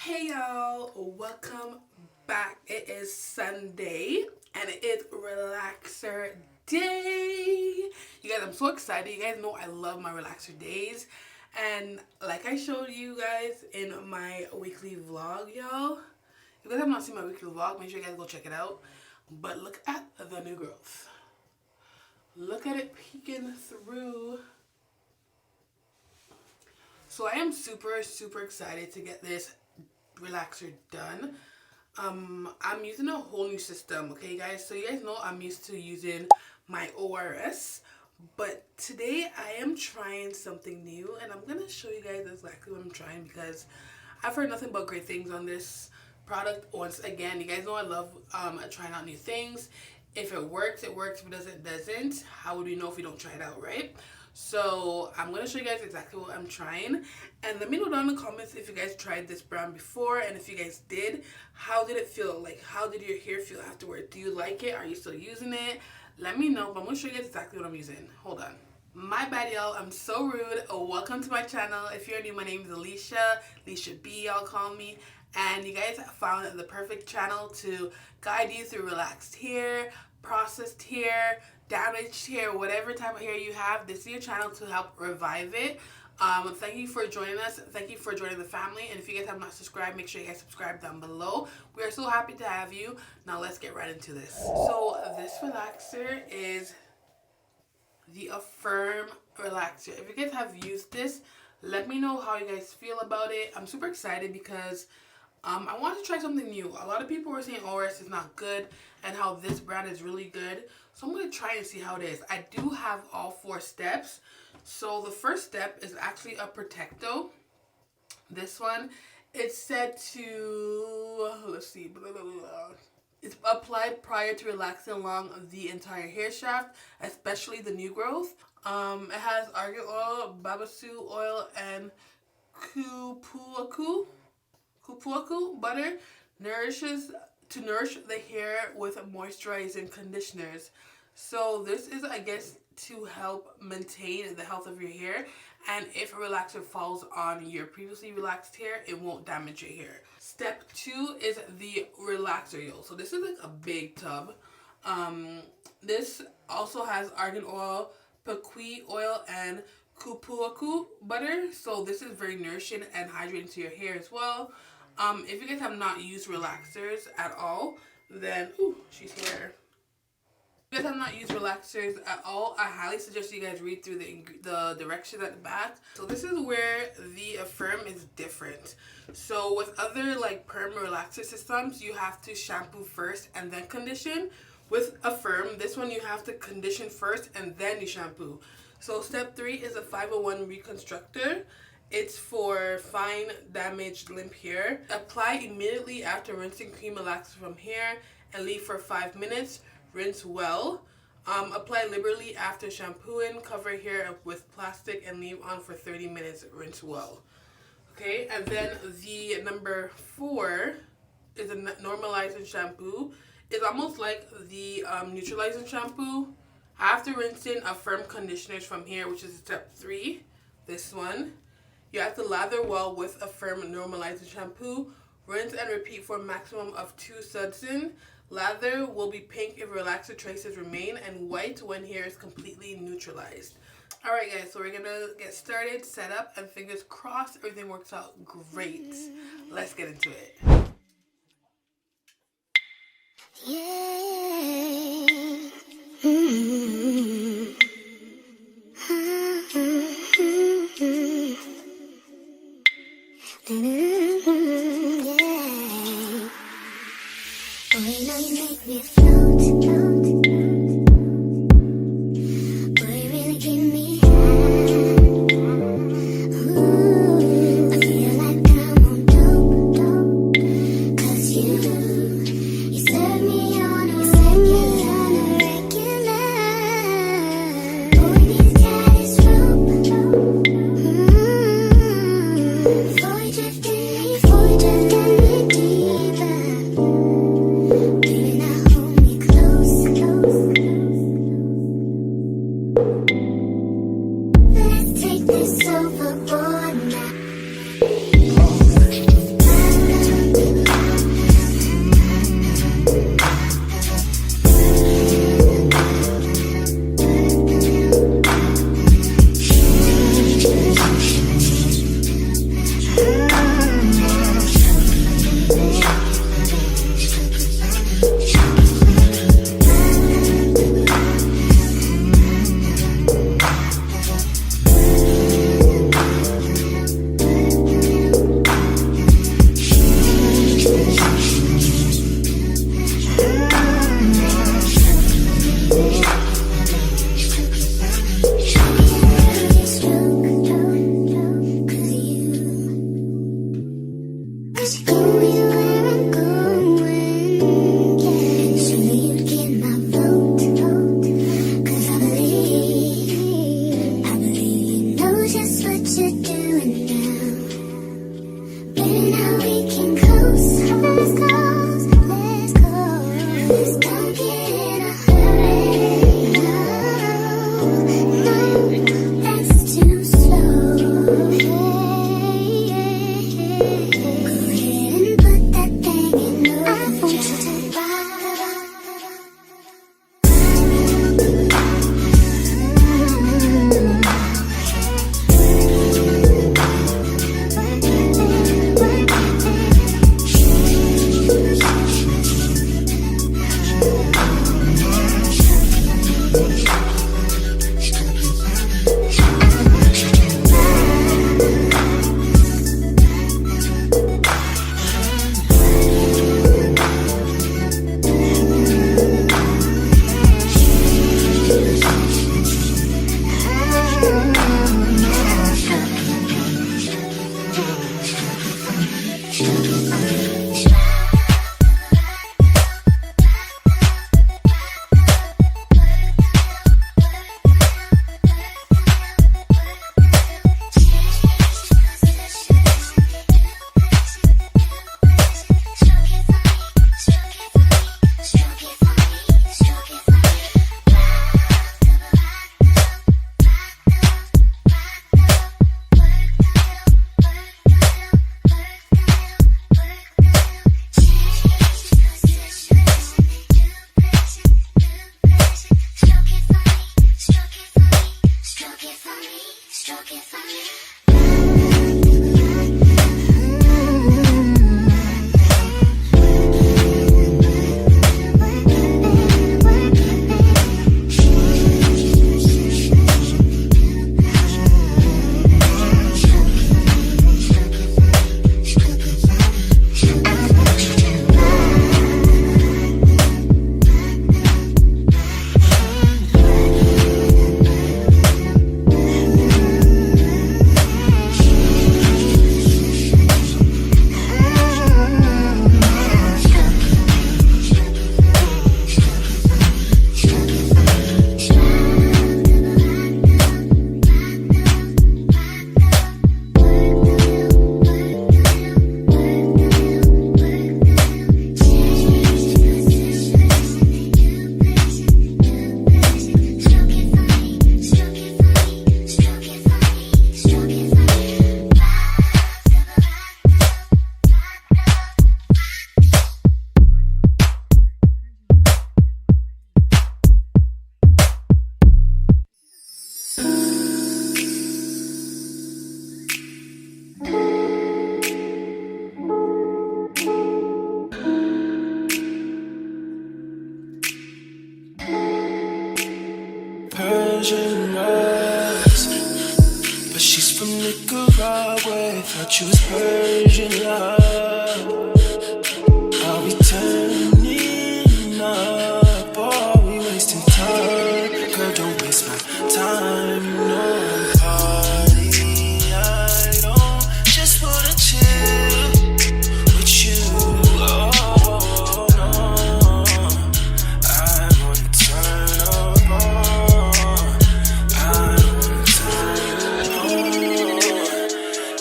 Hey y'all, welcome back. It is Sunday and it is relaxer day. You guys, I'm so excited. You guys know I love my relaxer days. And like I showed you guys in my weekly vlog, y'all. If you guys have not seen my weekly vlog, make sure you guys go check it out. But look at the new growth. Look at it peeking through. So I am super excited to get this relaxer done. I'm using a whole new system, okay guys? So you guys know I'm used to using my ORS, but today I am trying something new and I'm gonna show you guys exactly what I'm trying because I've heard nothing but great things on this product. Once again, you guys know I love trying out new things. If it works, it works. If it doesn't. How would we know if we don't try it out, right? So I'm going to show you guys exactly what I'm trying. And let me know down in the comments if you guys tried this brand before. And if you guys did, how did it feel? Like, how did your hair feel afterward? Do you like it? Are you still using it? Let me know. But I'm going to show you guys exactly what I'm using. Hold on. My bad, y'all. I'm so rude. Welcome to my channel. If you're new, my name is Alisia.B, y'all call me. And you guys found the perfect channel to guide you through relaxed hair, processed hair, damaged hair, whatever type of hair you have. This is your channel to help revive it. Thank you for joining us. Thank you for joining the family. And if you guys have not subscribed, make sure you guys subscribe down below. We are so happy to have you. Now let's get right into this. So this relaxer is the Affirm relaxer. If you guys have used this, let me know how you guys feel about it. I'm super excited because I want to try something new. A lot of people were saying ORS is not good and how this brand is really good. So I'm going to try and see how it is. I do have all 4 steps. So the first step is actually a Protecto. This one, it's said to, let's see, it's applied prior to relaxing along the entire hair shaft, especially the new growth. It has argan oil, babasu oil, and kupuaku butter to nourish the hair with moisturizing conditioners. So this is, I guess, to help maintain the health of your hair, and if a relaxer falls on your previously relaxed hair, it won't damage your hair. Step 2 is the relaxer, yo. So this is like a big tub. This also has argan oil, pakui oil, and kupuaku butter. So this is very nourishing and hydrating to your hair as well. If you guys have not used relaxers at all, then, ooh, she's here. If you guys have not used relaxers at all, I highly suggest you guys read through the directions at the back. So this is where the Affirm is different. So with other like perm relaxer systems, you have to shampoo first and then condition. With Affirm, this one you have to condition first and then you shampoo. So step 3 is a 501 reconstructor. It's for fine damaged limp hair. Apply immediately after rinsing cream relaxer from hair and leave for 5 minutes. Rinse well. Apply liberally after shampooing. Cover hair with plastic and leave on for 30 minutes. Rinse well. Okay, and then the number 4 is a normalizing shampoo. It's almost like the neutralizing shampoo. After rinsing, Affirm conditioners from hair, which is step 3. This one. You have to lather well with Affirm normalizing shampoo. Rinse and repeat for a maximum of 2 sudsing. Lather will be pink if relaxer traces remain and white when hair is completely neutralized. Alright guys, so we're going to get started, set up, and fingers crossed everything works out great. Let's get into it. Before Persian eyes, but she's from Nicaragua. Thought you was Persian love. Are we turning up or are we wasting time? Girl, don't waste my time. No party, I don't just wanna chill with you. Oh no, I wanna turn up on. I wanna turn on.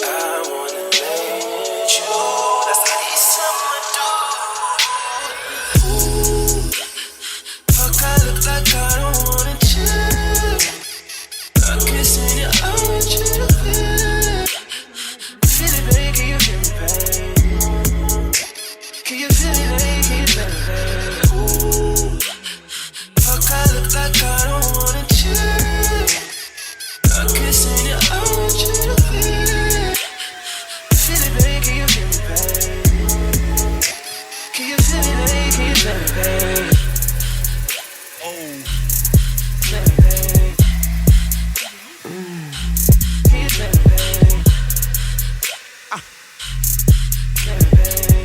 I wanna let you. That's the least I'ma do. Ooh, fuck, I look like I don't wanna chill. I'm kissing your eyes, you to feel. Feel it, baby, can you feel me, babe? Can you feel it, baby, can you feel me, babe? Ooh, fuck, I look like I don't wanna chill. I'm kissing your eyes, you to feel. Feel it, baby, can you feel me, babe? Can you feel it, baby, can you feel me, babe? Oh, feel me, babe. Can you feel me, babe? Feel me, babe.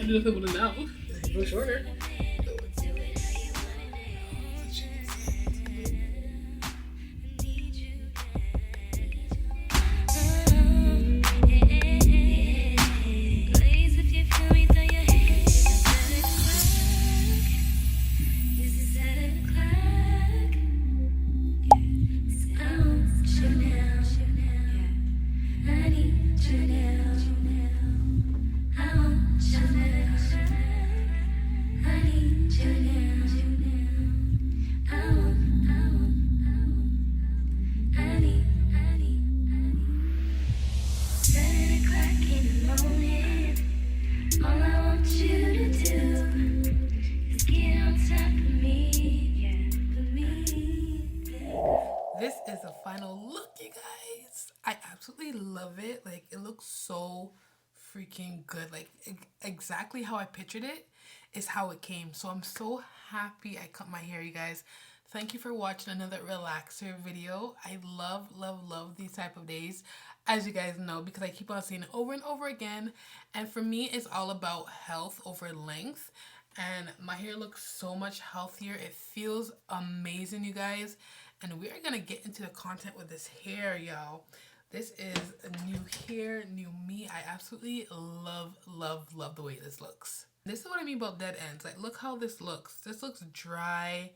I do nothing with it now. For sure. This is the final look, you guys. I absolutely love it. Like, it looks so freaking good. Like, exactly how I pictured it is how it came. So I'm so happy I cut my hair, you guys. Thank you for watching another relaxer video. I love these type of days, as you guys know, because I keep on seeing it over and over again. And for me, it's all about health over length. And my hair looks so much healthier. It feels amazing, you guys. And we are going to get into the content with this hair, y'all. This is a new hair, new me. I absolutely love the way this looks. This is what I mean about dead ends. Like, look how this looks. This looks dry.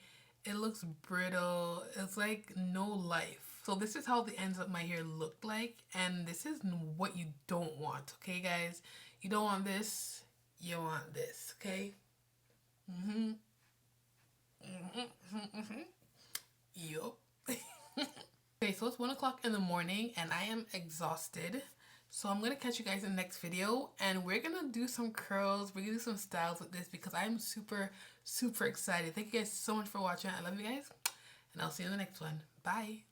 It looks brittle. It's like no life. So this is how the ends of my hair look like. And this is what you don't want, okay, guys? You don't want this. You want this, okay? Yup. Okay, so it's 1 o'clock in the morning and I am exhausted. So I'm going to catch you guys in the next video and we're going to do some curls. We're going to do some styles with this because I'm super excited. Thank you guys so much for watching. I love you guys and I'll see you in the next one. Bye.